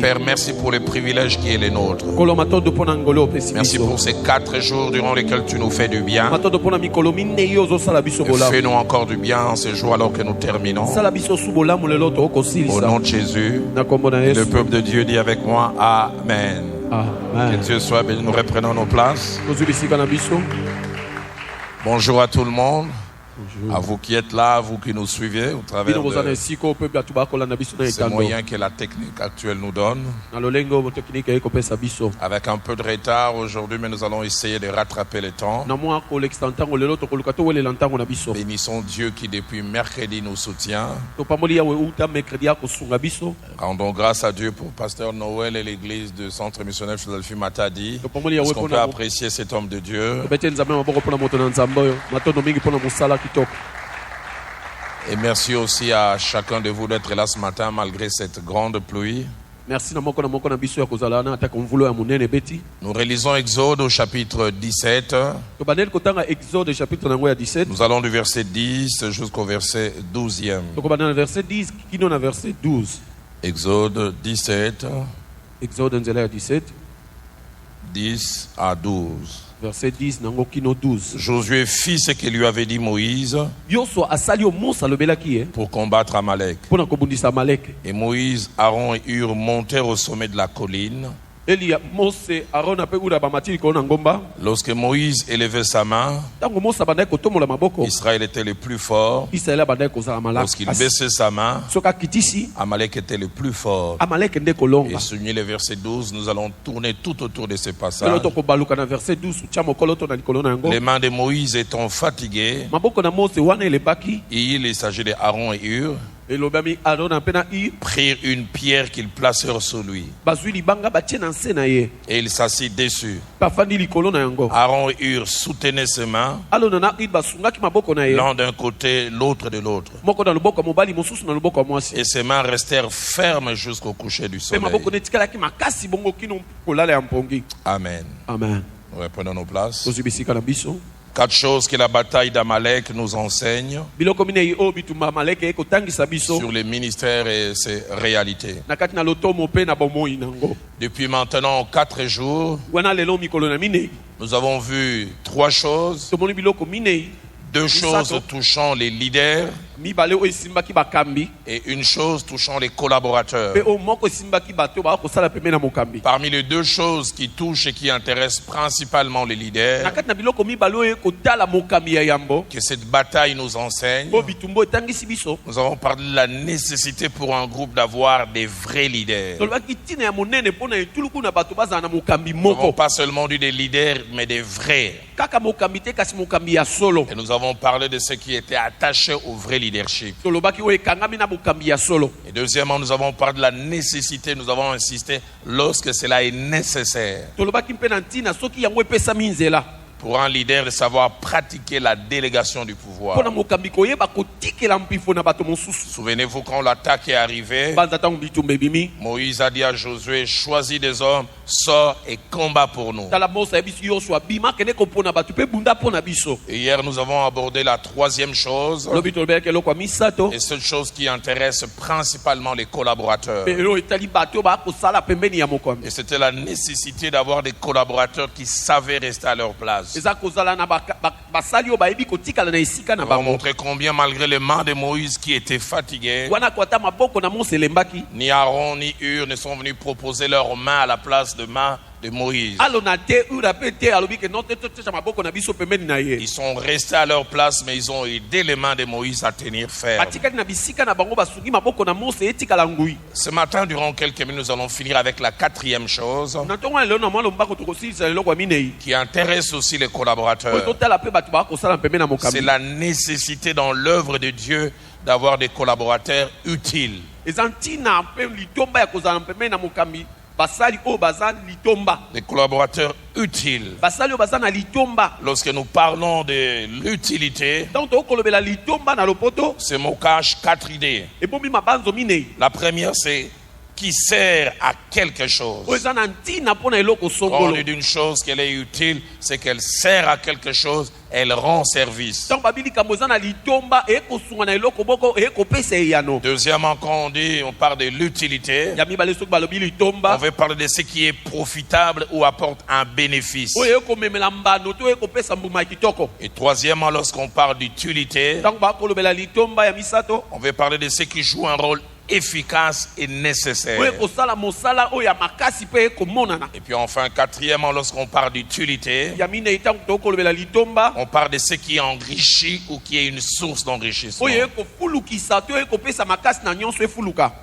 Père, merci pour le privilège qui est le nôtre. Merci pour ces 4 jours durant lesquels tu nous fais du bien. Fais-nous encore du bien en ces jours alors que nous terminons. Au nom de Jésus, et le peuple de Dieu dit avec moi Amen. Que Dieu soit béni. Nous reprenons nos places. Bonjour à tout le monde. À vous qui êtes là, à vous qui nous suivez au travers de ces moyens que la technique actuelle nous donne. Avec un peu de retard aujourd'hui, mais nous allons essayer de rattraper le temps. Bénissons Dieu qui depuis mercredi nous soutient. Rendons grâce à Dieu pour Pasteur Noël et l'église du Centre missionnaire Philadelphie Matadi. Parce qu'on peut apprécier cet homme de Dieu. Et merci aussi à chacun de vous d'être là ce matin malgré cette grande pluie. Merci. Nous relisons Exode au chapitre 17. Nous allons du verset 10 jusqu'au verset 12e. Exode 17. Exode 17. 10 à 12. Verset 10, Nangokino 12. Josué fit ce que lui avait dit Moïse pour combattre Amalek. Et Moïse, Aaron et Hur montèrent au sommet de la colline. Lorsque Moïse élevait sa main, Israël était le plus fort. Lorsqu'il baissait sa main, Amalek était le plus fort. Et sur le verset 12, nous allons tourner tout autour de ce passage. Les mains de Moïse étant fatiguées, il s'agit de Aaron et Hur, prirent une pierre qu'ils placèrent sur lui. Et il s'assit dessus. Aaron et Hur soutenaient ses mains, l'un d'un côté, l'autre de l'autre. Et ses mains restèrent fermes jusqu'au coucher du soleil. Amen. Amen. Nous reprenons nos places. 4 choses que la bataille d'Amalek nous enseigne sur les ministères et ses réalités. Depuis maintenant 4 jours, nous avons vu 3 choses. 2 choses touchant les leaders et une chose touchant les collaborateurs. Parmi les 2 choses qui touchent et qui intéressent principalement les leaders, que cette bataille nous enseigne, nous avons parlé de la nécessité pour un groupe d'avoir des vrais leaders. Nous n'avons pas seulement dit des leaders, mais des vrais. Et nous avons parlé de ceux qui étaient attachés au vrai leadership. Et deuxièmement, nous avons parlé de la nécessité, nous avons insisté lorsque cela est nécessaire. Pour un leader de savoir pratiquer la délégation du pouvoir. Souvenez-vous quand l'attaque est arrivée, Moïse a dit à Josué, choisis des hommes, sors et combat pour nous. Et hier nous avons abordé la 3e chose, et cette chose qui intéresse principalement les collaborateurs. Et c'était la nécessité d'avoir des collaborateurs qui savaient rester à leur place. On va montrer combien malgré les mains de Moïse qui étaient fatiguées, ni Aaron ni Hur ne sont venus proposer leurs mains à la place de mains de Moïse. Ils sont restés à leur place, mais ils ont aidé les mains de Moïse à tenir ferme. Ce matin, durant quelques minutes, nous allons finir avec la 4e chose qui intéresse aussi les collaborateurs. C'est la nécessité dans l'œuvre de Dieu d'avoir des collaborateurs utiles. Des collaborateurs utiles. Lorsque nous parlons de l'utilité, ce mot cache 4 idées. La première, c'est qui sert à quelque chose. Quand on dit d'une chose qu'elle est utile, c'est qu'elle sert à quelque chose, elle rend service. Deuxièmement, quand on parle de l'utilité, on veut parler de ce qui est profitable ou apporte un bénéfice. Et troisièmement, lorsqu'on parle d'utilité, on veut parler de ce qui joue un rôle efficace et nécessaire. Et puis enfin, quatrièmement, lorsqu'on parle d'utilité, on parle de ce qui enrichit ou qui est une source d'enrichissement.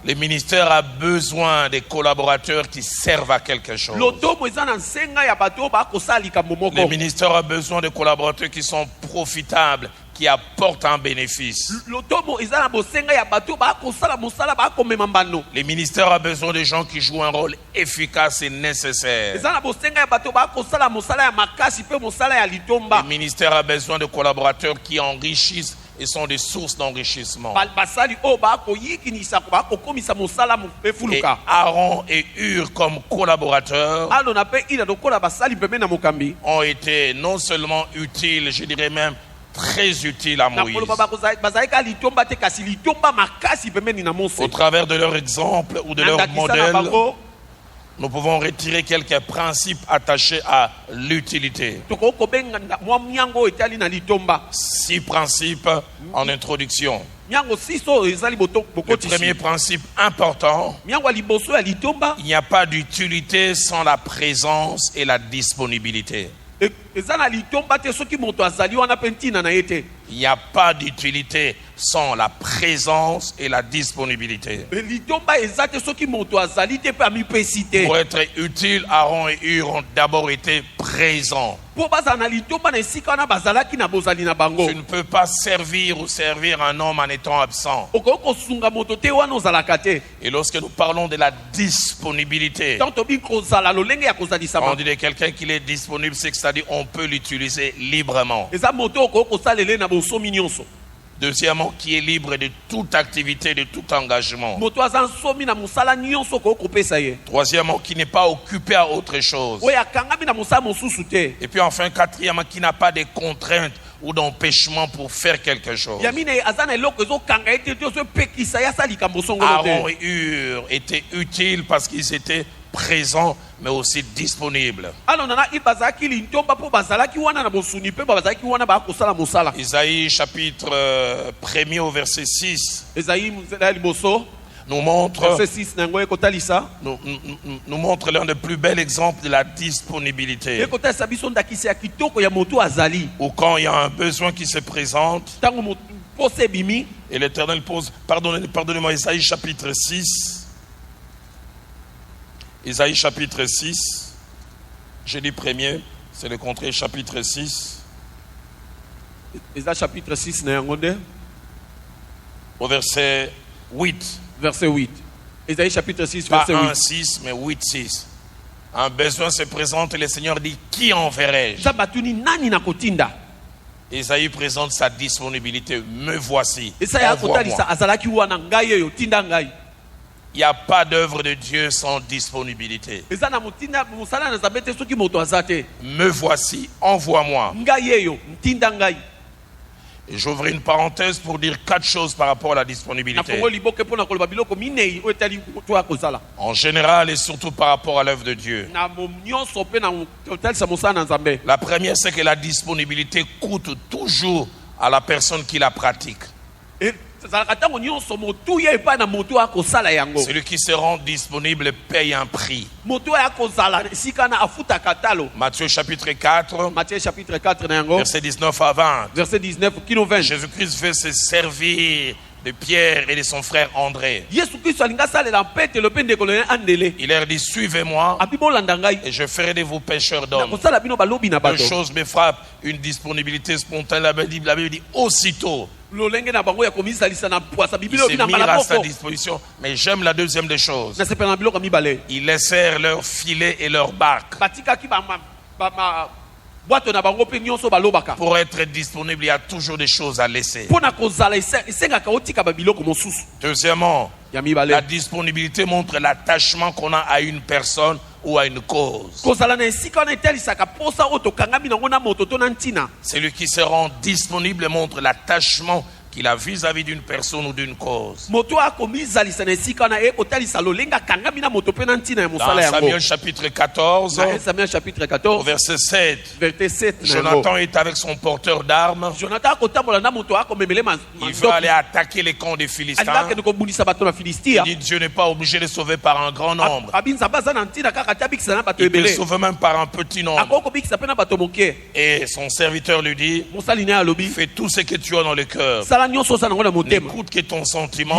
Le ministère a besoin des collaborateurs qui servent à quelque chose. Le ministère a besoin de collaborateurs qui sont profitables, qui apporte un bénéfice. Le ministère a besoin de gens qui jouent un rôle efficace et nécessaire. Le ministère a besoin de collaborateurs qui enrichissent et sont des sources d'enrichissement. Et Aaron et Hur comme collaborateurs ont été non seulement utiles, je dirais même très utile à Moïse. Au travers de leur exemple ou de leur modèle, nous pouvons retirer quelques principes attachés à l'utilité. 6 principes en introduction. Le premier principe important, il n'y a pas d'utilité sans la présence et la disponibilité. Il n'y a pas d'utilité sans la présence et la disponibilité. Pour être utile, Aaron et Hur ont d'abord été présents. Tu ne peux pas servir ou servir un homme en étant absent. Et lorsque nous parlons de la disponibilité, on dit de quelqu'un qu'il est disponible, c'est-à-dire on peut l'utiliser librement. Deuxièmement, qui est libre de toute activité, de tout engagement. Troisièmement, qui n'est pas occupé à autre chose. Et puis enfin, quatrièmement, qui n'a pas de contraintes ou d'empêchement pour faire quelque chose. Aaron et Hur étaient utiles parce qu'ils étaient présents mais aussi disponibles. Isaïe chapitre 1er au verset 6 nous montre l'un des plus bels exemples de la disponibilité. Ou quand il y a un besoin qui se présente et l'Éternel pose, pardonnez-moi, Isaïe chapitre 6. Isaïe chapitre 6, j'ai dit premier, c'est le contraire, chapitre 6. Isaïe chapitre 6, au verset 8. Verset 8. Isaïe chapitre 6, verset 8. Pas 1, 6, mais 8, 6. Un besoin se présente et le Seigneur dit, qui enverrai-je? Isaïe présente sa disponibilité, me voici, envoie-moi. Il n'y a pas d'œuvre de Dieu sans disponibilité. Me voici, envoie-moi. Et j'ouvre une parenthèse pour dire 4 choses par rapport à la disponibilité. En général et surtout par rapport à l'œuvre de Dieu. La première, c'est que la disponibilité coûte toujours à la personne qui la pratique. Celui qui se rend disponible paye un prix. Matthieu chapitre 4, verset 19 à 20. Jésus-Christ veut se servir de Pierre et de son frère André. Il leur dit, suivez-moi et je ferai de vous pêcheurs d'hommes. 2 choses me frappent, une disponibilité spontanée. La Bible dit aussitôt. Il s'est mis à sa disposition. Mais j'aime la deuxième des choses. Ils laissèrent leur filet et leur barque. Pour être disponible, il y a toujours des choses à laisser. Deuxièmement, la disponibilité montre l'attachement qu'on a à une personne ou à une cause. Celui qui se rend disponible montre l'attachement qu'il a vis-à-vis d'une personne ou d'une cause. Dans Samuel chapitre 14, au verset 7, Jonathan est avec son porteur d'armes. Il veut aller attaquer les camps des Philistins. Il dit Dieu n'est pas obligé de sauver par un grand nombre. Il peut sauver même par un petit nombre. Et son serviteur lui dit, fais tout ce que tu as dans le cœur. N'écoute que ton sentiment.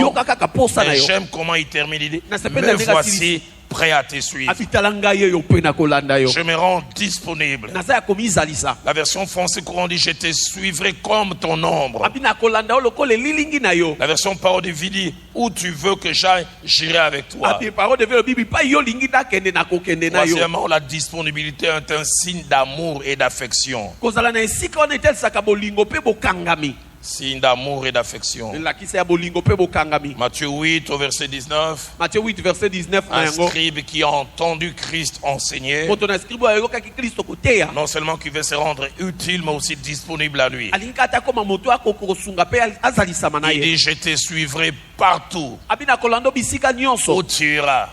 Mais j'aime comment il termine. Il dit, me voici prêt à te suivre. Je me rends disponible. La version française courante dit, je te suivrai comme ton ombre. La version parole de vie dit, où tu veux que j'aille, j'irai avec toi. Troisièmement, la disponibilité est un signe d'amour et d'affection. Signe d'amour et d'affection. Matthieu 8 au verset 19. Un scribe qui a entendu Christ enseigner, non seulement qui veut se rendre utile, mais aussi disponible à lui. Il dit, je te suivrai partout où tu iras.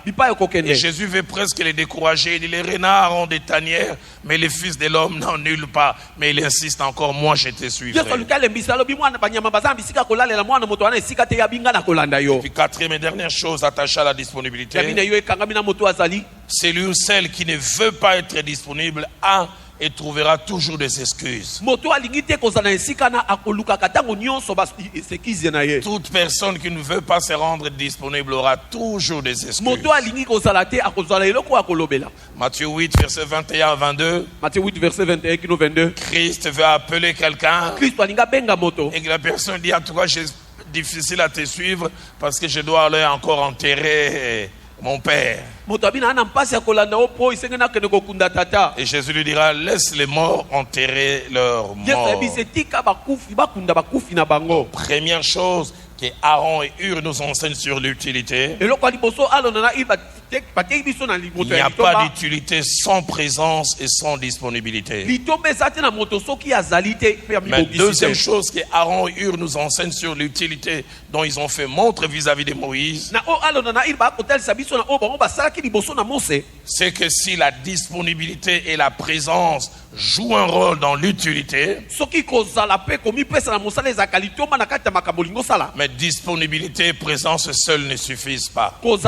Et Jésus veut presque les décourager. Il dit, les renards ont des tanières, mais les fils de l'homme n'en nulle part. Mais il insiste encore, moi je te suivrai. Et puis quatrième et dernière chose attachée à la disponibilité, celui ou celle qui ne veut pas être disponible a et trouvera toujours des excuses. Toute personne qui ne veut pas se rendre disponible aura toujours des excuses. Matthieu 8 verset 21 à 22. Christ veut appeler quelqu'un et que la personne dit, en tout cas c'est difficile à te suivre parce que je dois aller encore enterrer mon père. Et Jésus lui dira, laisse les morts enterrer leurs morts. Première chose que Aaron et Hur nous enseignent sur l'utilité. Il n'y a pas d'utilité sans présence et sans disponibilité. Mais deuxième chose que Aaron et Hur nous enseignent sur l'utilité dont ils ont fait montre vis-à-vis de Moïse, c'est que si la disponibilité et la présence jouent un rôle dans l'utilité, mais disponibilité et présence seules ne suffisent pas. Il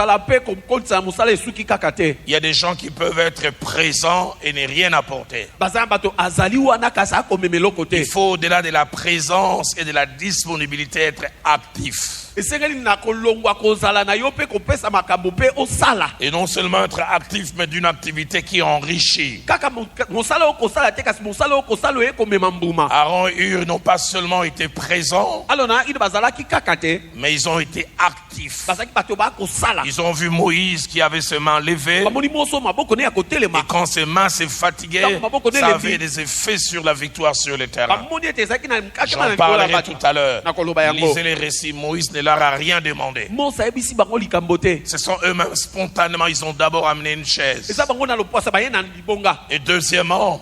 y a des gens qui peuvent être présents et ne rien apporter. Il faut au-delà de la présence et de la disponibilité être actif. Et non seulement être actif, mais d'une activité qui enrichit. Aaron et Hur n'ont pas seulement été présents, mais ils ont été actifs. Ils ont vu Moïse qui avait ses mains levées, et quand ses mains se fatiguaient, ça avait des effets sur la victoire sur le terrain. J'en parlerai tout à l'heure. Lisez les récits. Moïse ne leur a rien demandé. Ce sont eux-mêmes spontanément, ils ont d'abord amené une chaise. Et deuxièmement,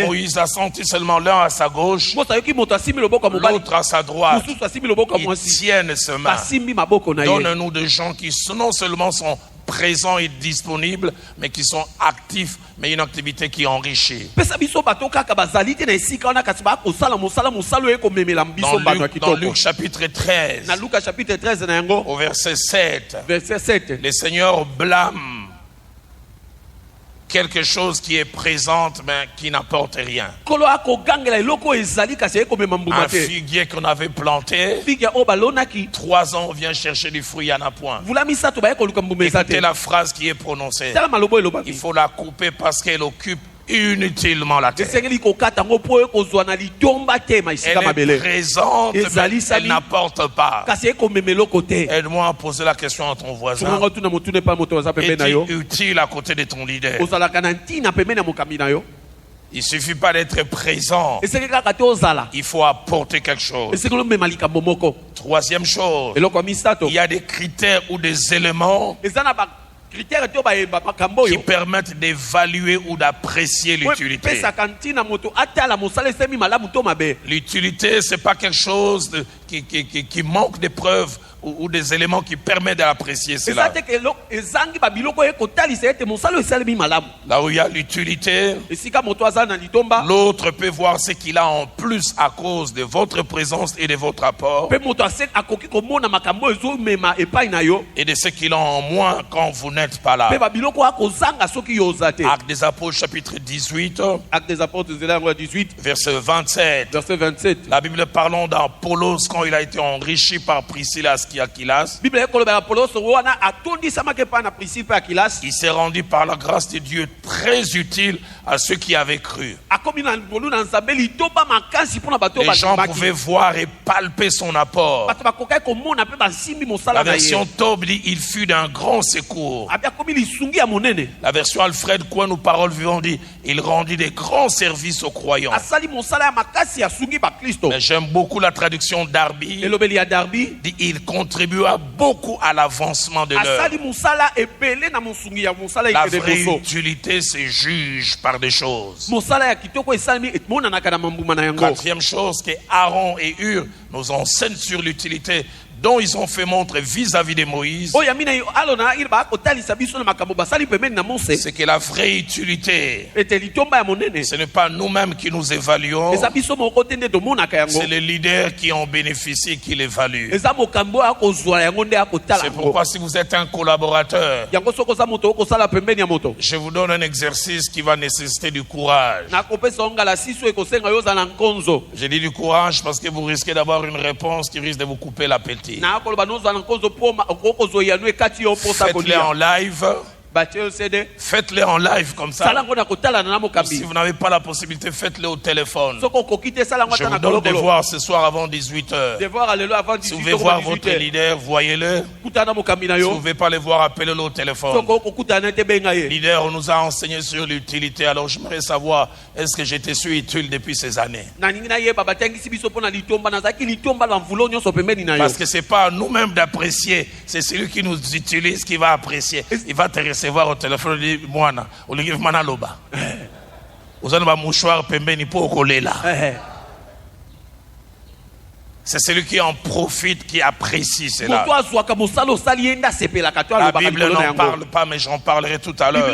Moïse a senti seulement l'un à sa gauche, l'autre à sa droite. Ils tiennent ce main. Donne-nous des gens qui non seulement sont présents et disponibles, mais qui sont actifs, mais une activité qui enrichit. Dans Luc chapitre 13, au verset 7, le Seigneur blâme quelque chose qui est présente mais qui n'apporte rien. Un figuier qu'on avait planté, 3 ans on vient chercher du fruit, il n'y en a point. Écoutez la phrase qui est prononcée. Il faut la couper parce qu'elle occupe inutilement la terre. Elle est présente, mais elle n'apporte pas. Aide-moi à poser la question à ton voisin. Es-tu utile à côté de ton leader? Il ne suffit pas d'être présent. Il faut apporter quelque chose. Troisième chose, il y a des critères ou des éléments qui permettent d'évaluer ou d'apprécier l'utilité. L'utilité, ce n'est pas quelque chose qui manque de preuves ou des éléments qui permettent d'apprécier cela. Là où il y a l'utilité, l'autre peut voir ce qu'il a en plus à cause de votre présence et de votre apport, et de ce qu'il a en moins quand vous n'êtes pas là. Actes des Apôtres chapitre 18, verset 27. La Bible parlant d'Apollos quand il a été enrichi par Priscilla et Aquilas. Il s'est rendu par la grâce de Dieu très utile à ceux qui avaient cru. Les gens pouvaient voir et palper son apport. La version Tob dit il fut d'un grand secours. La version Alfred Coin ou Paroles Vivantes dit il rendit des grands services aux croyants. Mais j'aime beaucoup la traduction Darby. Dit il contribua beaucoup à l'avancement de l'œuvre. La vraie utilité se juge par des choses. Quatrième chose que Aaron et Hur nous enseignent sur l'utilité dont ils ont fait montre vis-à-vis de Moïse, c'est que la vraie utilité, ce n'est pas nous-mêmes qui nous évaluons, c'est les leaders qui en bénéficient qui l'évaluent. C'est pourquoi si vous êtes un collaborateur, je vous donne un exercice qui va nécessiter du courage. J'ai dit du courage parce que vous risquez d'avoir une réponse qui risque de vous couper l'appétit. Faites-les en live. Faites-les en live comme ça. Si vous n'avez pas la possibilité, faites-les au téléphone. Je vous donne des devoir ce soir avant 18h. Si vous voulez voir votre leader, voyez-le. Si vous ne pouvez pas les voir, appelez-le au téléphone. Leader, on nous a enseigné sur l'utilité. Alors j'aimerais savoir, est-ce que j'étais su utile depuis ces années? Parce que ce n'est pas à nous-mêmes d'apprécier, c'est celui qui nous utilise qui va apprécier. Il va te recevoir au téléphone et dire moi on lui mana loba vous avez un mouchoir pembeni pour kolela. C'est celui qui en profite, qui apprécie cela. La Bible n'en parle pas, mais j'en parlerai tout à l'heure.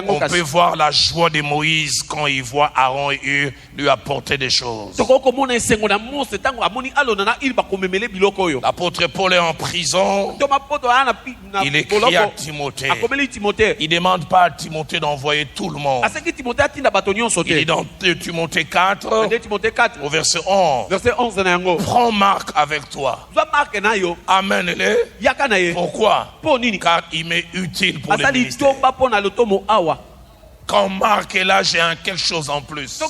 On peut voir la joie de Moïse quand il voit Aaron et Hur lui apporter des choses. L'apôtre Paul est en prison. Il écrit à Timothée. Il ne demande pas à Timothée d'envoyer tout le monde. Il dit dans Timothée 4, au verset 11. Prends Marc avec toi. Amène-le. Pourquoi? Car il m'est utile pour le ministère. Quand Marc est là, j'ai quelque chose en plus.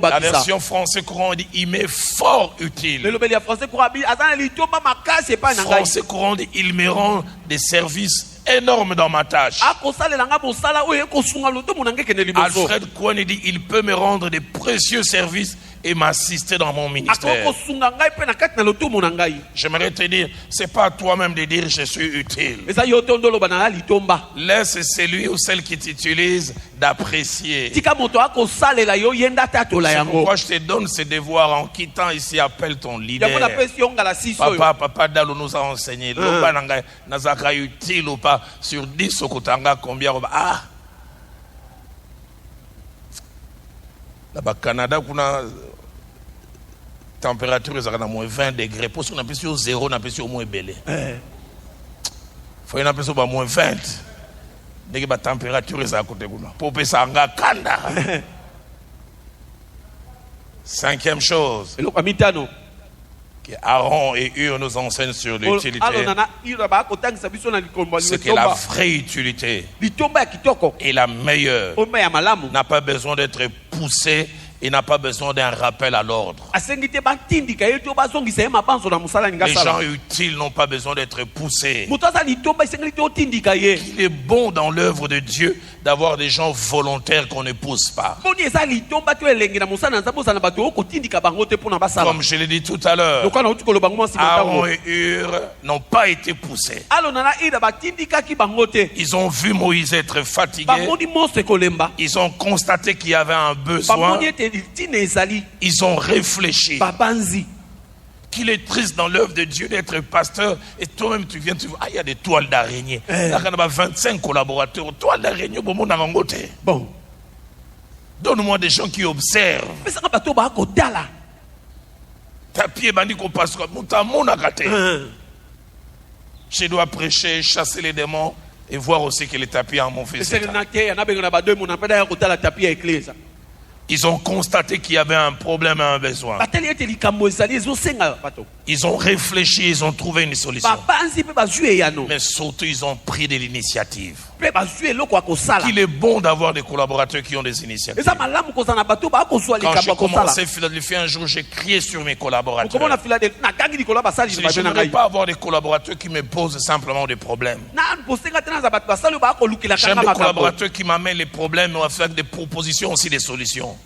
La version français courant dit il m'est fort utile. Français courant dit il me rend des services énormes dans ma tâche. Alfred Cohen dit il peut me rendre des précieux services et m'assister dans mon ministère. J'aimerais te dire, c'est pas à toi-même de dire je suis utile. Laisse celui ou celle qui t'utilise d'apprécier. C'est pourquoi je te donne ce devoir en quittant ici. Appelle ton leader. Papa Dalo nous a enseigné. Nazaka utile ou pas sur 10 au Kotanga combien? Ah. Là-bas, Canada, on a température est à moins 20 degrés. Pour ce qu'on appelle sur 0, on appelle sur moins belé. Il faut qu'on appelle sur moins 20. Dès que la température est à côté de nous. Pour que ça anga kanda. Cinquième chose. Que Aaron et Hur nous enseignent sur l'utilité. C'est que la vraie utilité est la meilleure. N'a pas besoin d'être poussé. Il n'a pas besoin d'un rappel à l'ordre. Les gens utiles n'ont pas besoin d'être poussés. Il est bon dans l'œuvre de Dieu d'avoir des gens volontaires qu'on ne pousse pas. Comme je l'ai dit tout à l'heure, Aaron et Hur n'ont pas été poussés. Ils ont vu Moïse être fatigué. Ils ont constaté qu'il y avait un besoin. Ils ont réfléchi. Qu'il est triste dans l'œuvre de Dieu d'être pasteur et toi-même tu viens, tu vois, il y a des toiles d'araignée. Il y a 25 collaborateurs, toiles d'araignée, bon. Donne-moi des gens qui observent. Je dois prêcher, chasser les démons et voir aussi que les tapis en mon fils. Ils ont constaté qu'il y avait un problème et un besoin. Ils ont réfléchi, ils ont trouvé une solution. Mais surtout, ils ont pris de l'initiative. Il est bon d'avoir des collaborateurs qui ont des initiatives. Quand j'ai commencé à Philadelphie un jour, j'ai crié sur mes collaborateurs. Je n'aimerais pas avoir des collaborateurs qui me posent simplement des problèmes. J'aime des collaborateurs qui m'amènent les problèmes avec des propositions aussi, des solutions.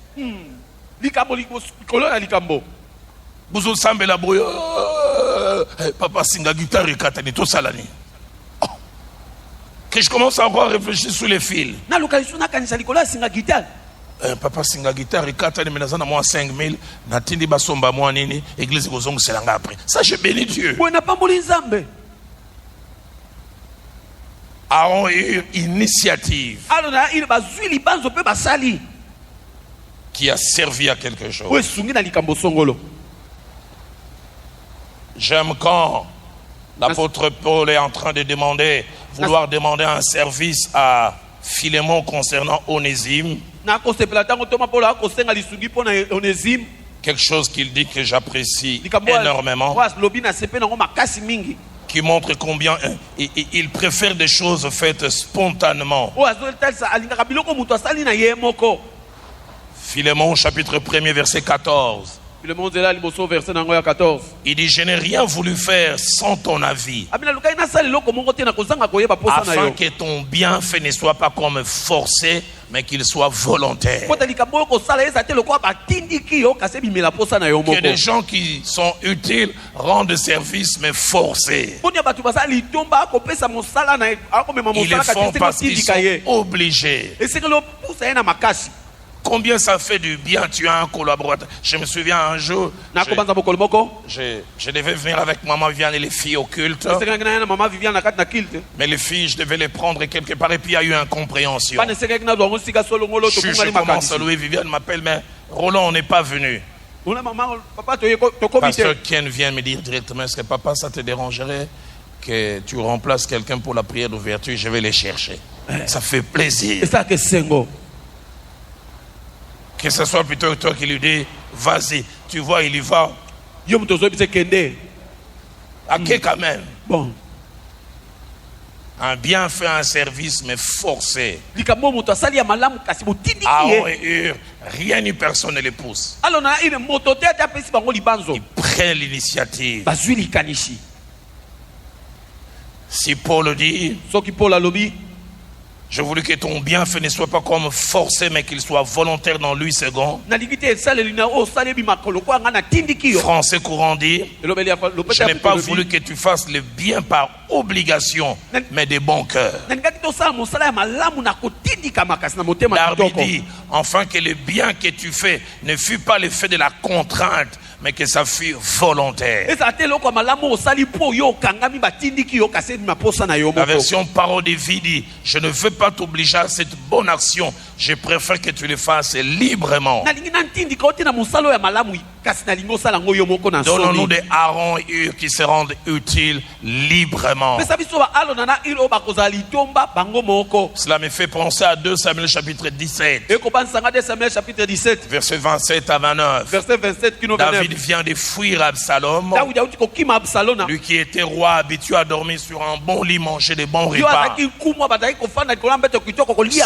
Papa singa guitare katani to salani. Que je commence à avoir réfléchi sur les fils. Papa singa guitare katani menazana moi 5000 natindi basomba moi nini église kozongo selanga après. Ça je bénis Dieu. Aaron eu initiative qui a servi à quelque chose. J'aime quand l'apôtre Paul est en train de vouloir demander un service à Philémon concernant Onésime. Quelque chose qu'il dit que j'apprécie énormément, qui montre combien il préfère des choses faites spontanément. Philémon chapitre 1er verset 14. Il dit, je n'ai rien voulu faire sans ton avis, afin que ton bienfait ne soit pas comme forcé, mais qu'il soit volontaire. Que des gens qui sont utiles rendent service mais forcés. Ils le font parce qu'ils sont obligés. Combien ça fait du bien, tu as un collaborateur. Je me souviens un jour, je devais venir avec maman Viviane et les filles au culte. Mais les filles, je devais les prendre quelque part et puis il y a eu incompréhension. Je commence à louer, Viviane m'appelle, mais Roland, on n'est pas venu. Pasteur Ken vient me dire directement, est-ce que papa, ça te dérangerait que tu remplaces quelqu'un pour la prière d'ouverture? Je vais les chercher. Ça fait plaisir. Que ce soit plutôt toi qui lui dis, vas-y, tu vois, il y va. À qui quand même? Bon. Un bienfait, un service, mais forcé. Aaron et Hur, rien ni personne ne les pousse. Ils prennent l'initiative. Si Paul dit, je voulais que ton bienfait ne soit pas comme forcé, mais qu'il soit volontaire dans lui second. Français courant dit, je n'ai pas voulu que tu fasses le bien par obligation, mais de bon cœur. Darby dit, enfin que le bien que tu fais ne fut pas le fait de la contrainte, mais que ça fut volontaire. La version parole de vie dit, je ne veux pas t'obliger à cette bonne action, je préfère que tu le fasses librement. Donnons-nous des Aaron et Hur qui se rendent utiles librement. Cela me fait penser à 2 Samuel chapitre 17. Verset 27 à 29. David vient de fuir Absalom. Lui qui était roi, habitué à dormir sur un bon lit, manger de bons repas,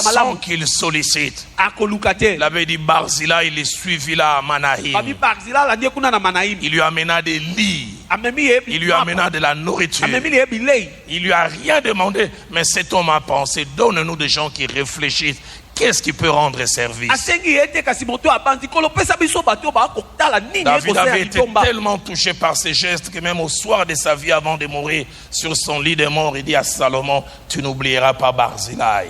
sans qu'il sollicite. L'avait dit Barzilla, il est suivi là à Manaïm. Il lui amena des lits. Il lui amena de la nourriture. Il lui a rien demandé, mais cet homme a pensé, donne-nous des gens qui réfléchissent. Qu'est-ce qui peut rendre service? David avait été tellement touché par ces gestes que même au soir de sa vie, avant de mourir sur son lit de mort, il dit à Salomon, tu n'oublieras pas Barzillai.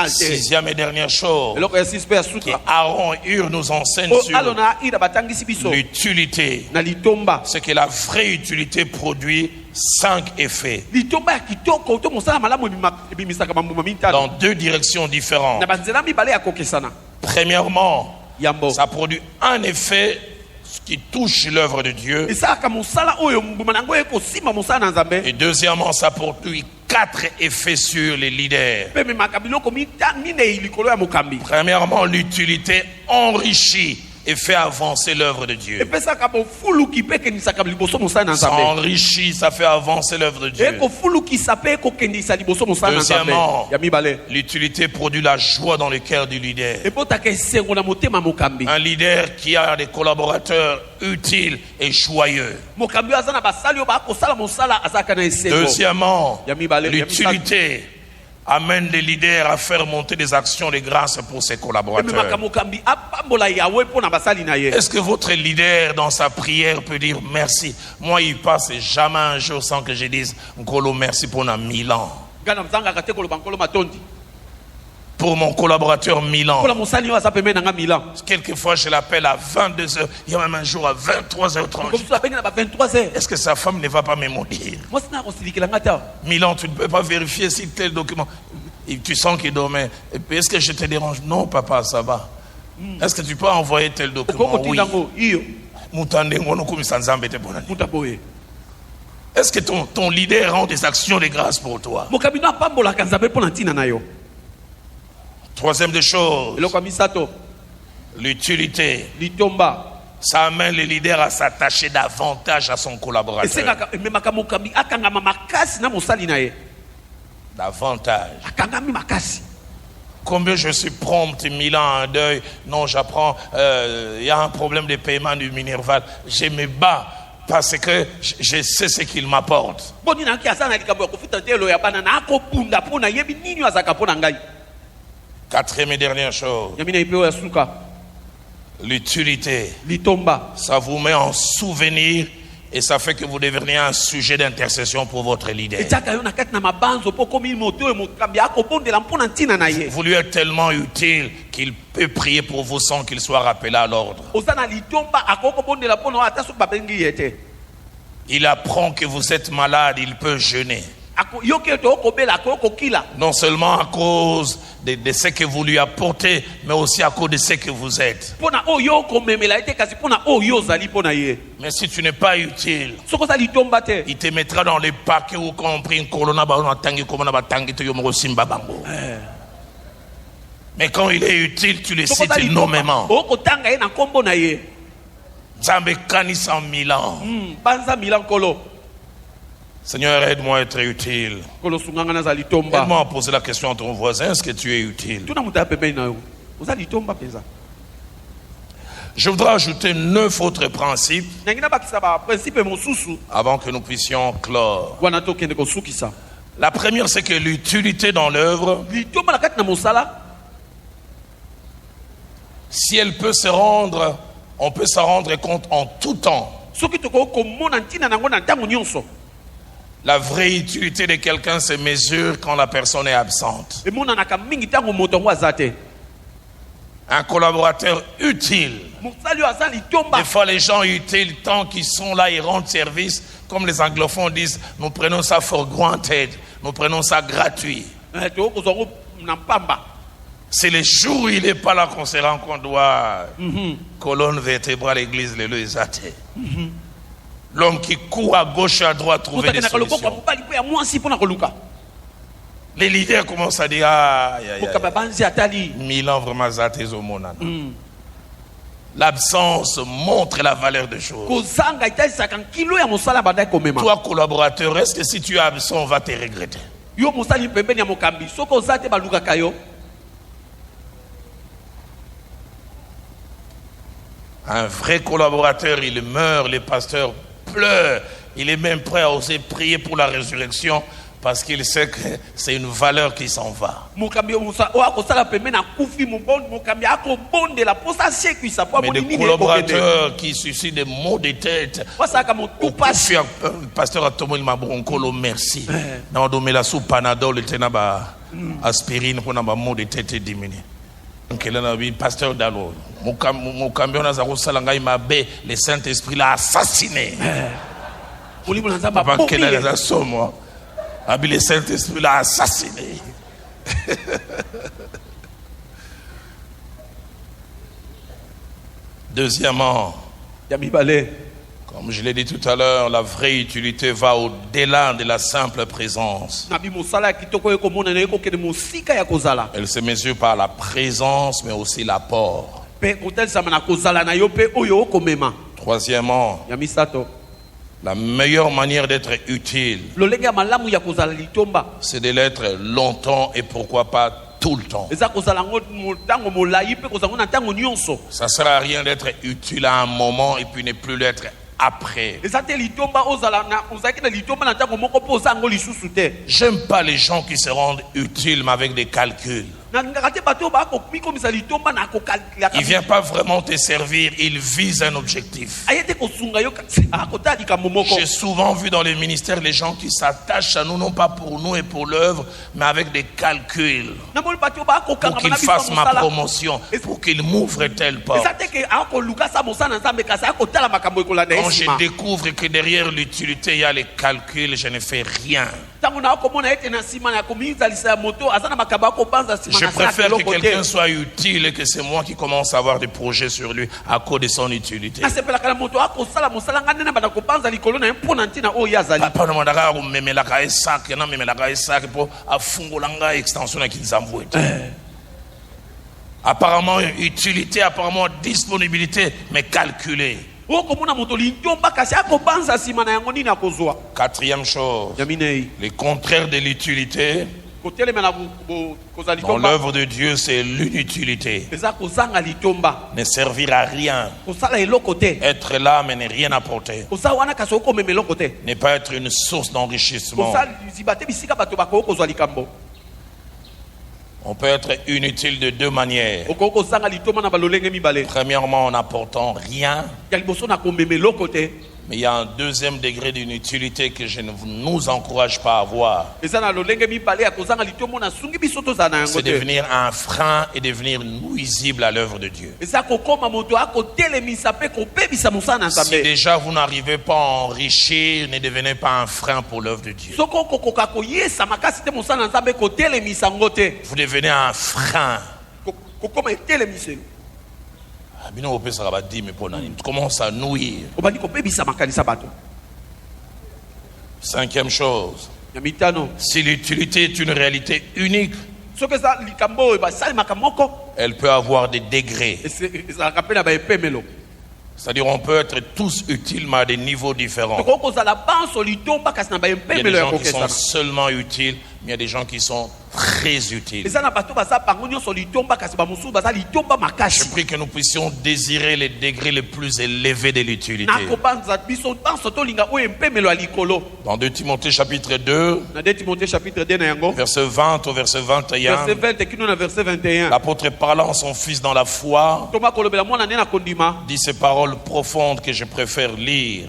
Sixième et dernière chose que Aaron et Hur nous enseignent sur l'utilité, c'est que la vraie utilité produit 5 effets dans 2 directions différentes. Premièrement, ça produit un effet qui touche l'œuvre de Dieu. Et deuxièmement, ça produit 4 effets sur les leaders. Premièrement, l'utilité enrichit et fait avancer l'œuvre de Dieu. Ça enrichit, ça fait avancer l'œuvre de Dieu. Deuxièmement, l'utilité produit la joie dans le cœur du leader. Un leader qui a des collaborateurs utiles et joyeux. Deuxièmement, l'utilité amène les leaders à faire monter des actions de grâce pour ses collaborateurs. Est-ce que votre leader dans sa prière peut dire merci? Moi, il passe jamais un jour sans que je dise Nkolo merci pour 1000 ans. Pour mon collaborateur Milan. Quelquefois je l'appelle à 22h. Il y a même un jour à 23h30. Est-ce que sa femme ne va pas me maudire? Milan, tu ne peux pas vérifier si tel document. Et tu sens qu'il dormait. Est-ce que je te dérange? Non, papa, ça va. Est-ce que tu peux envoyer tel document? Oui. Est-ce que ton leader rend des actions de grâce pour toi? Troisième des choses, l'utilité. Ça amène les leaders à s'attacher davantage à son collaborateur. Davantage. Combien je suis prompt, Milan, un deuil. Non, j'apprends, il y a un problème de paiement du Minerval. Je me bats parce que je sais ce qu'il m'apporte. Quatrième et dernière chose, l'utilité. Ça vous met en souvenir et ça fait que vous devenez un sujet d'intercession pour votre leader. Vous lui êtes tellement utile qu'il peut prier pour vous sans qu'il soit rappelé à l'ordre. Il apprend que vous êtes malade, il peut jeûner. Non seulement à cause de ce que vous lui apportez, mais aussi à cause de ce que vous êtes. Mais si tu n'es pas utile, il te mettra dans les paquets où compris une colonna. Mais quand il est utile, tu le cites nommément. Zambekani 100 000 ans. Seigneur, aide-moi à être utile. Aide-moi à poser la question à ton voisin, est-ce que tu es utile? Je voudrais ajouter 9 autres principes avant que nous puissions clore. La première, c'est que l'utilité dans l'œuvre, si elle peut se rendre, on peut s'en rendre compte en tout temps. La vraie utilité de quelqu'un se mesure quand la personne est absente. Un collaborateur utile. Des fois, les gens utiles, tant qu'ils sont là, ils rendent service. Comme les anglophones disent, nous prenons ça for granted. Nous prenons ça gratuit. C'est les jours où il n'est pas là qu'on se rend compte, colonne vertébrale, l'église, le Lezate. L'homme qui court à gauche et à droite trouver des solutions. Les leaders commencent à dire Milan vraiment zaté au monde. L'absence montre la valeur des choses. Toi, collaborateur, est-ce que si tu es absent, on va te regretter? Un vrai collaborateur, il meurt, les pasteurs pleurent. Il est même prêt à oser prier pour la résurrection parce qu'il sait que c'est une valeur qui s'en va. Mais des collaborateurs qui suscitent des maux de tête. Le pasteur a tombé le mabroncolo, merci. N'a donné la soupe Panadol, aspirine pour les maux de tête diminuer. Donc il a dit, pasteur Dalo, mon camion a le Saint-Esprit l'a assassiné. Papa quel est la somme, le Saint-Esprit l'a assassiné. Deuxièmement, comme je l'ai dit tout à l'heure, la vraie utilité va au-delà de la simple présence. Elle se mesure par la présence, mais aussi l'apport. Troisièmement, la meilleure manière d'être utile, c'est de l'être longtemps et pourquoi pas tout le temps. Ça ne sert à rien d'être utile à un moment et puis ne plus l'être après. J'aime pas les gens qui se rendent utiles mais avec des calculs. Il ne vient pas vraiment te servir, il vise un objectif. J'ai souvent vu dans les ministères les gens qui s'attachent à nous, non pas pour nous et pour l'œuvre, mais avec des calculs. Pour qu'ils fassent ma promotion, pour qu'ils m'ouvrent telle porte. Quand je découvre que derrière l'utilité, il y a les calculs, je ne fais rien. Je préfère que quelqu'un soit utile et que c'est moi qui commence à avoir des projets sur lui à cause de son utilité. Papa ne m'a pas dit que sac pour extension apparemment utilité, apparemment disponibilité, mais calculée. Quatrième chose, le contraire de l'utilité dans l'œuvre de Dieu, c'est l'inutilité. Ne servir à rien. Être là mais ne rien apporter. Ne pas être une source d'enrichissement. On peut être inutile de deux manières. Premièrement, en n'apportant rien. Mais il y a un deuxième degré d'inutilité que je ne nous encourage pas à avoir. C'est devenir un frein et devenir nuisible à l'œuvre de Dieu. Si déjà vous n'arrivez pas à enrichir, ne devenez pas un frein pour l'œuvre de Dieu. Vous devenez un frein. Tu commences à nuire. Cinquième chose, si l'utilité est une réalité unique, elle peut avoir des degrés. C'est-à-dire on peut être tous utiles mais à des niveaux différents. Il y a des gens qui sont seulement utiles, mais il y a des gens qui sont très utiles. Je prie que nous puissions désirer les degrés les plus élevés de l'utilité. Dans 2 Timothée chapitre 2, verset 20 au verset 21, l'apôtre parlant son fils dans la foi dit ces paroles profondes que je préfère lire,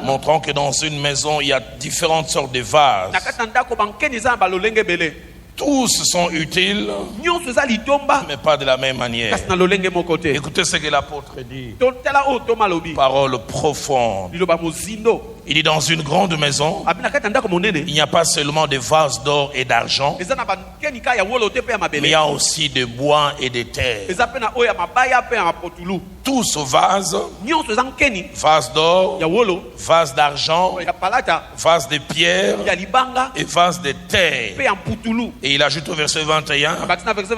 montrant que dans une maison il y a différentes sortes de vases. Tous sont utiles, mais pas de la même manière. Écoutez ce que l'apôtre dit. Parole profonde. Il dit dans une grande maison, il n'y a pas seulement des vases d'or et d'argent, mais il y a aussi de bois et de terre. Tous vases, vases d'or, vases d'argent, vases de pierre et vases de terre. Et il ajoute au verset 21,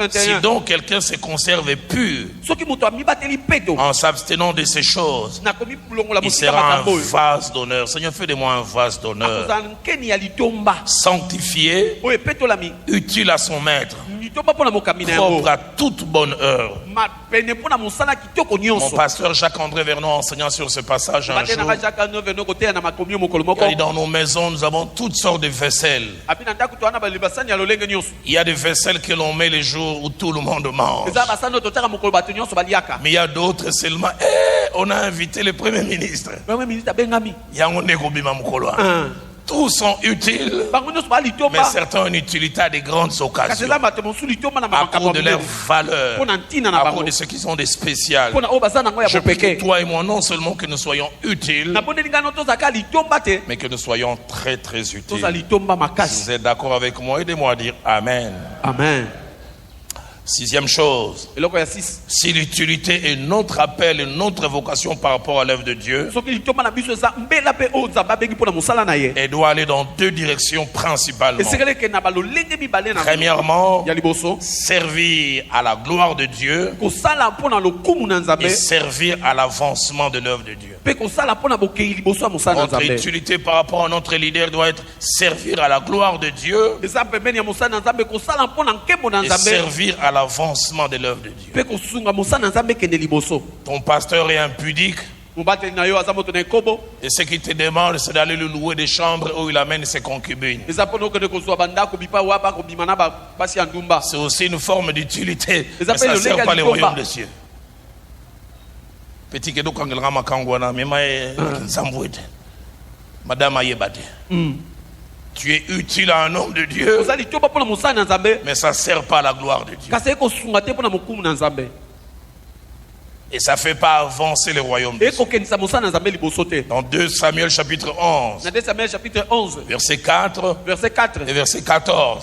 si donc quelqu'un se conserve pur en s'abstenant de ces choses, il sera un vase d'honneur. Seigneur, fais de moi un vase d'honneur, sanctifié, utile à son maître, propre à toute bonne heure. Mon pasteur Jacques-André Vernon, enseignant sur ce passage un jour, il dit, dans nos maisons, nous avons toutes sortes de vaisselles. Il y a des vaisselles que l'on met les jours où tout le monde mange. Mais il y a d'autres seulement, on a invité le Premier ministre. Tous sont utiles, mais certains ont une utilité à des grandes occasions, à cause de leur valeur, à cause de ce qu'ils ont de spécial. Je prie que toi et moi, non seulement que nous soyons utiles, mais que nous soyons très très utiles. Si vous êtes d'accord avec moi, aidez-moi à dire Amen. Amen. Sixième chose, si l'utilité est notre appel et notre vocation par rapport à l'œuvre de Dieu, elle doit aller dans deux directions principalement. Premièrement, servir à la gloire de Dieu et servir à l'avancement de l'œuvre de Dieu. Notre utilité par rapport à notre leader doit être servir à la gloire de Dieu et servir à l'avancement de l'œuvre de Dieu. Ton pasteur est impudique et ce qu'il te demande, c'est d'aller le louer des chambres où il amène ses concubines. C'est aussi une forme d'utilité, mais ça ne sert pas les royaumes des cieux. Petit kedo kangela makangwana mema nzambwete madame ayebate. Tu es utile à un homme de Dieu, mais ça ne sert pas à la gloire de Dieu. Et ça ne fait pas avancer le royaume de Dieu. Dans 2 Samuel chapitre 11, verset 4 et verset 14,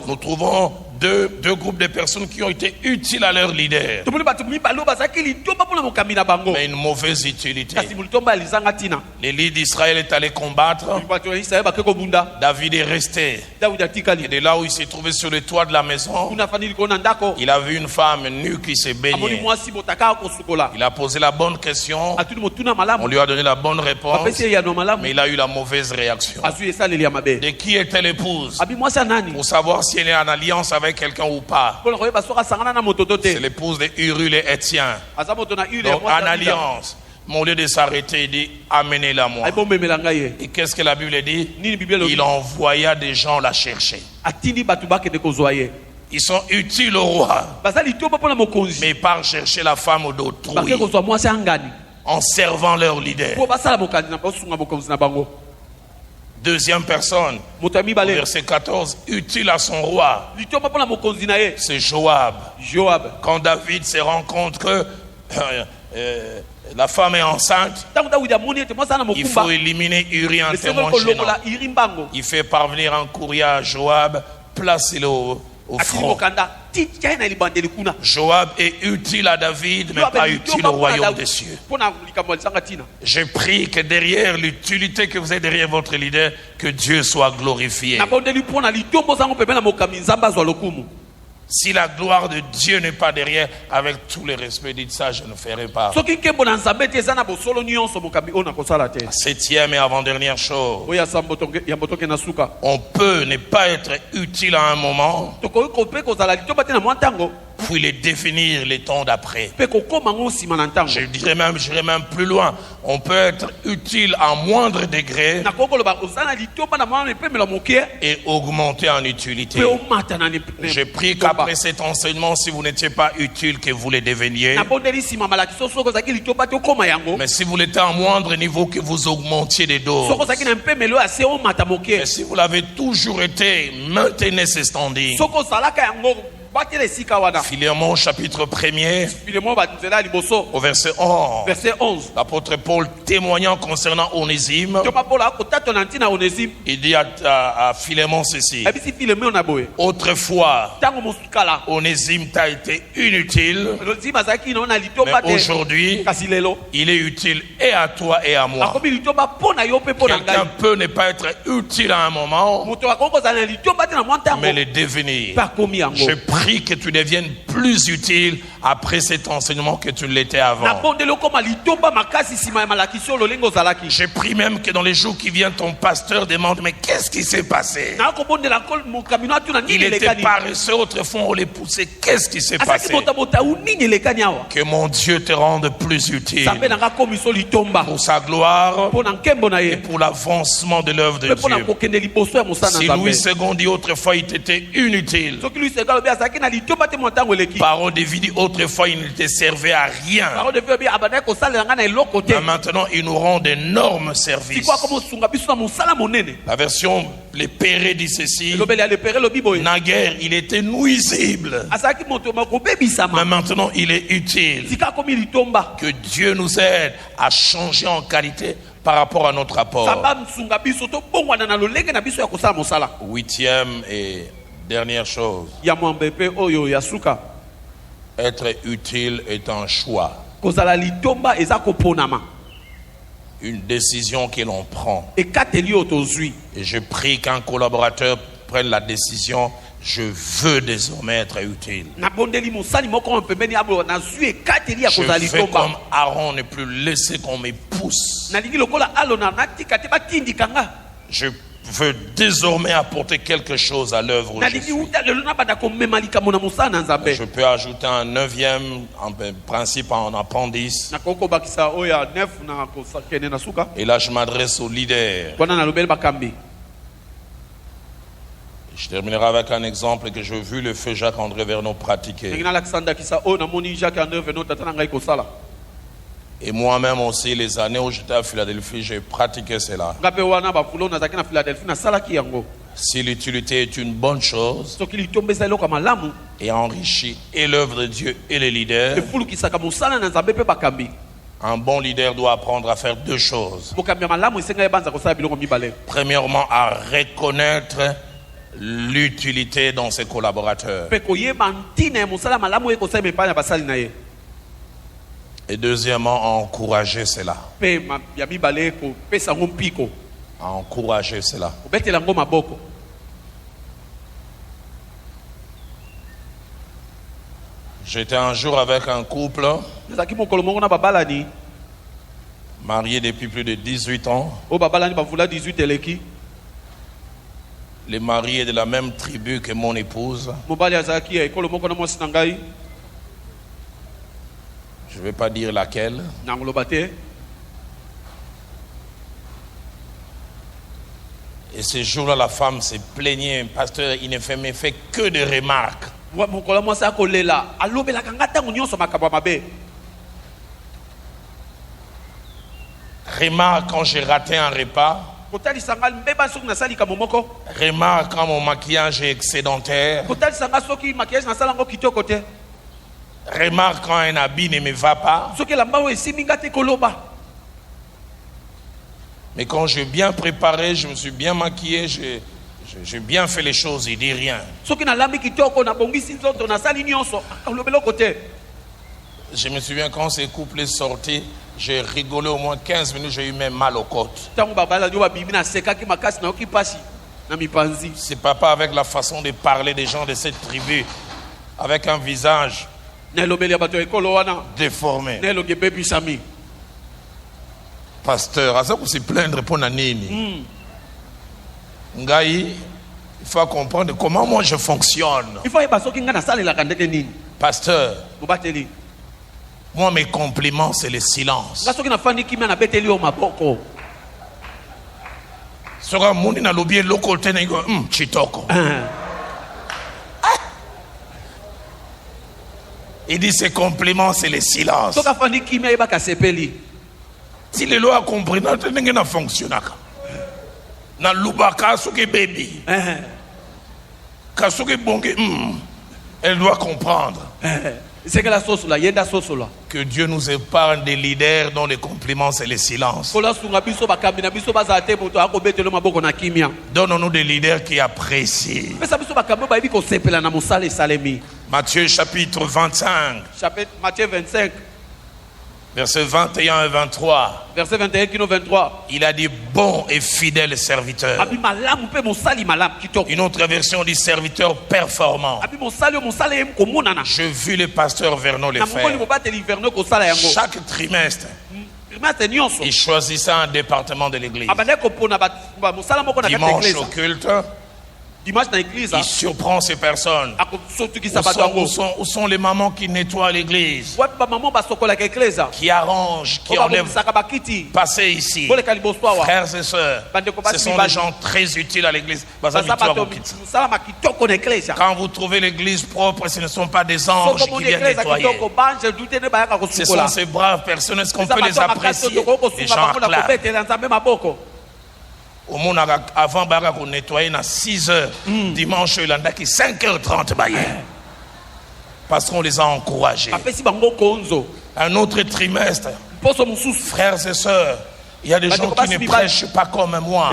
nous trouvons deux groupes de personnes qui ont été utiles à leur leader, mais une mauvaise utilité. Les leaders d'Israël est allé combattre. David est resté. Et de là où il s'est trouvé sur le toit de la maison, il a vu une femme nue qui s'est baignée. Il a posé la bonne question, on lui a donné la bonne réponse, mais il a eu la mauvaise réaction. De qui était l'épouse? Pour savoir si elle est en alliance avec quelqu'un ou pas. C'est l'épouse de Uri et Étienne. Donc en alliance, au lieu de s'arrêter, il dit amenez-la moi. Et qu'est-ce que la Bible dit? Il envoya des gens la chercher. Ils sont utiles au roi, mais par chercher la femme d'autrui, en servant leur leader. Deuxième personne, verset 14, utile à son roi, c'est Joab. Quand David se rend compte que la femme est enceinte, il faut éliminer Uri, un témoin gênant. Il fait parvenir un courrier à Joab, placez-le au front. Joab est utile à David, mais pas utile au royaume des cieux. Je prie que derrière l'utilité que vous avez derrière votre leader, que Dieu soit glorifié. Si la gloire de Dieu n'est pas derrière, avec tout le respect, dites ça, je ne ferai pas. Septième et avant-dernière chose, on peut ne pas être utile à un moment, puis les définir les temps d'après. Je dirais même, j'irais même plus loin. On peut être utile à moindre degré et augmenter en utilité. Je prie qu'après cet enseignement, si vous n'étiez pas utile, que vous le deveniez. Mais si vous l'étiez à moindre niveau, que vous augmentiez des doses. Mais si vous l'avez toujours été, maintenez ce standing. Philémon chapitre 1er au verset 11, l'apôtre Paul témoignant concernant Onésime, il dit à Philémon ceci: autrefois Onésime t'a été inutile, mais aujourd'hui il est utile et à toi et à moi. Quelqu'un peut ne pas être utile à un moment, mais le devenir. Je prie prie que tu deviennes plus utile après cet enseignement que tu l'étais avant. Je prie même que dans les jours qui viennent, ton pasteur demande, mais qu'est-ce qui s'est passé? Il était paresseux, autrefois on les poussait. Qu'est-ce qui s'est passé? Que mon Dieu te rende plus utile pour sa gloire et pour l'avancement de l'œuvre de Dieu. Si Louis II dit autrefois il était inutile, Parole de vie dit autrefois il ne te servait à rien, mais maintenant il nous rend d'énormes services. La version Les Pérés dit ceci: naguère il était nuisible, mais maintenant il est utile. Que Dieu nous aide à changer en qualité par rapport à notre apport. 8e et dernière chose, être utile est un choix, une décision que l'on prend. Et je prie qu'un collaborateur prenne la décision: je veux désormais être utile. Je veux comme Aaron, ne plus laisser qu'on me pousse. Je veux désormais apporter quelque chose à l'œuvre où je suis. Je peux ajouter un 9e principe en appendice. Et là je m'adresse aux leaders. Je terminerai avec un exemple que j'ai vu le feu Jacques-André Verneau pratiquer. Et moi-même aussi, les années où j'étais à Philadelphie, j'ai pratiqué cela. Si l'utilité est une bonne chose et enrichit et l'œuvre de Dieu et les leaders, un bon leader doit apprendre à faire deux choses. Premièrement, à reconnaître l'utilité dans ses collaborateurs. Et deuxièmement, à encourager cela. À encourager cela. J'étais un jour avec un couple marié depuis plus de 18 ans. Les mariés de la même tribu que mon épouse. Je ne vais pas dire laquelle. Et ce jour-là, la femme se plaignait: pasteur, il ne fait que de remarques. Remarque quand j'ai raté un repas. Remarque quand mon maquillage est excédentaire. Remarque quand un habit ne me va pas. Mais quand j'ai bien préparé, je me suis bien maquillé, j'ai bien fait les choses, il dit rien. Je me souviens quand ces couples sont sortis, j'ai rigolé au moins 15 minutes, j'ai eu même mal aux côtes. C'est papa avec la façon de parler des gens de cette tribu, avec un visage déformé. Pasteur, à ça vous se plaindre pour Nanini. Ngaï, il faut comprendre comment moi je fonctionne. Pasteur, moi mes compliments c'est le silence. Sera mundi na lobie local tena iko chitoko. Il dit ses compliments c'est le silence. Si les lois comprennent, n'engagent pas fonctionner. Na lubaka suke baby. Kasuke bonge, elle doit comprendre. Que Dieu nous épargne des leaders dont les compliments c'est le silence. Donne-nous des leaders qui apprécient. Matthieu chapitre 25. Matthieu 25. Versets 21 et 23. Verset 21 qui nous 23. Il a dit bon et fidèle serviteur. Une autre version dit serviteur performant. J'ai vu les pasteurs Vernon le faire. Chaque trimestre, il choisissait un département de l'église. Dimanche au culte, il surprend ces personnes. Où sont les mamans qui nettoient l'église, qui arrangent, qui enlèvent? Passez ici. Frères et sœurs, ce sont des gens très utiles à l'église. Quand vous trouvez l'église propre, ce ne sont pas des anges qui viennent nettoyer. Ce sont ces braves personnes. Est-ce qu'on peut les apprécier? Les gens acclament. Au monde avant qu'on nettoyait à 6h dimanche il a qui 5h30 parce qu'on les a encouragés. Un autre trimestre, frères et sœurs, il y a des gens qui ne prêchent pas comme moi,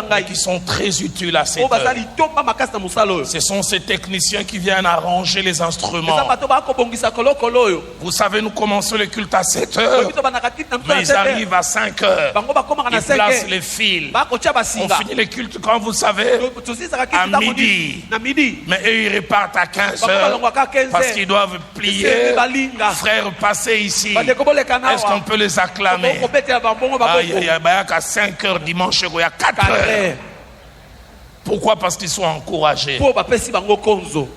mais qui sont très utiles à cette œuvre. Ce sont ces techniciens qui viennent arranger les instruments. Vous savez, nous commençons le culte à 7h, mais ils arrivent à 5h. Ils placent les fils. On finit le culte quand vous savez à midi. Mais eux, ils repartent à 15h parce qu'ils doivent plier. Frères, passez ici. Est-ce qu'on peut les acclamer? Il y a 5h dimanche, il y a 4h. Pourquoi? Parce qu'ils sont encouragés.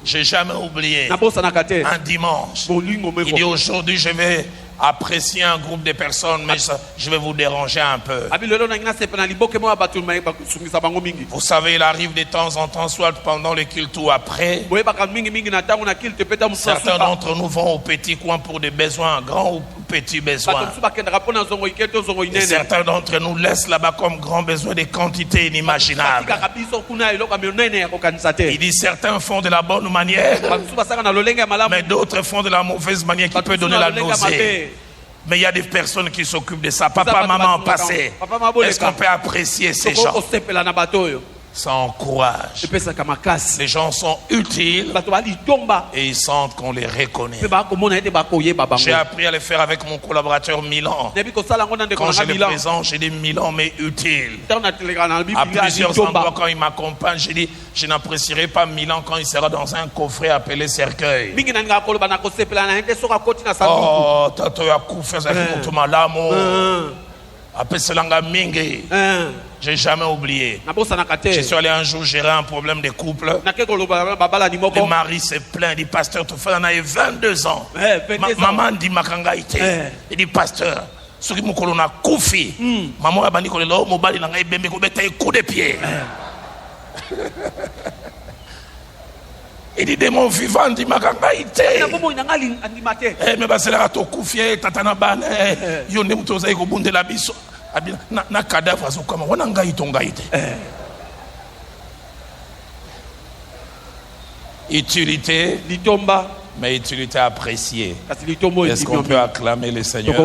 J'ai jamais oublié un dimanche. Il dit aujourd'hui je vais apprécier un groupe de personnes, mais je vais vous déranger un peu. Vous savez, il arrive de temps en temps, soit pendant le culte ou après, certains d'entre nous vont au petit coin pour des besoins, grands ou petits besoins. Et certains d'entre nous laissent là-bas comme grands besoins des quantités inimaginables. Il dit certains font de la bonne manière, mais d'autres font de la mauvaise manière qui peut donner la nausée. Mais il y a des personnes qui s'occupent de ça. Papa, maman, passé. Est-ce qu'on peut apprécier ces gens? Ça encourage. Les gens sont utiles et ils sentent qu'on les reconnaît. J'ai appris à le faire avec mon collaborateur Milan. Quand je le présente, j'ai dit Milan mais utile. À plusieurs endroits quand il m'accompagne, j'ai dit je n'apprécierai pas Milan quand il sera dans un coffret appelé cercueil. Oh, tato ya kufeza kimutuma lamo. Apeselanga mingi. J'ai jamais oublié. Je suis allé un jour gérer un problème de couple. Le mari s'est plaint. Il dit pasteur, tu fais 22 ans. Maman dit makangaïte. Il dit pasteur, ce qui m'a na koufi. Maman a bani kolelo mobali na ngai bembe ko beta coup de pied. Il dit démon vivant dit makangaïte. Mais basela to koufi tatana bana. Yo ne mutoza ko bundela biso. Na cadavre azokama wana ngai tongaite. Utilité litomba, mais utilité appréciée. Est-ce qu'on peut acclamer le Seigneur?